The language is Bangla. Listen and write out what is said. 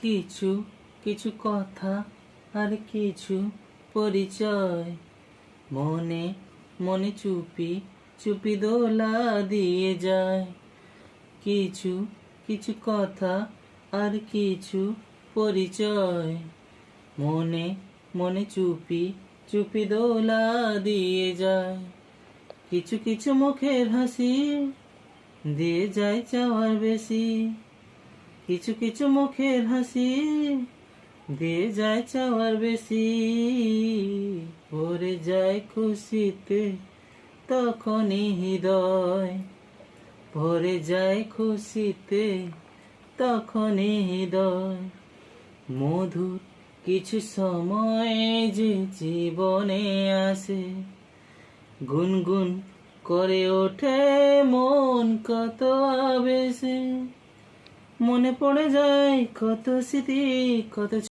কিছু কিছু কথা আর কিছু পরিচয়, মনে মনে চুপি চুপি দোলা দিয়ে যায়। কিছু কিছু কথা আর কিছু পরিচয়, মনে মনে চুপি চুপি দোলা দিয়ে যায়। কিছু কিছু মুখের হাসি দিয়ে যায় চাওয়ার বেশি, কিছু কিছু মুখের হাসি দিয়ে যায় চাওয়ার বেশি। ভরে যায় খুশিতে তখনই হৃদয়, ভরে যায় খুশিতে তখনই হৃদয়। মধুর কিছু সময় যে জীবনে আসে, গুনগুন করে ওঠে মন কত আবেশে। মনে পড়ে যায় কত স্মৃতি, কত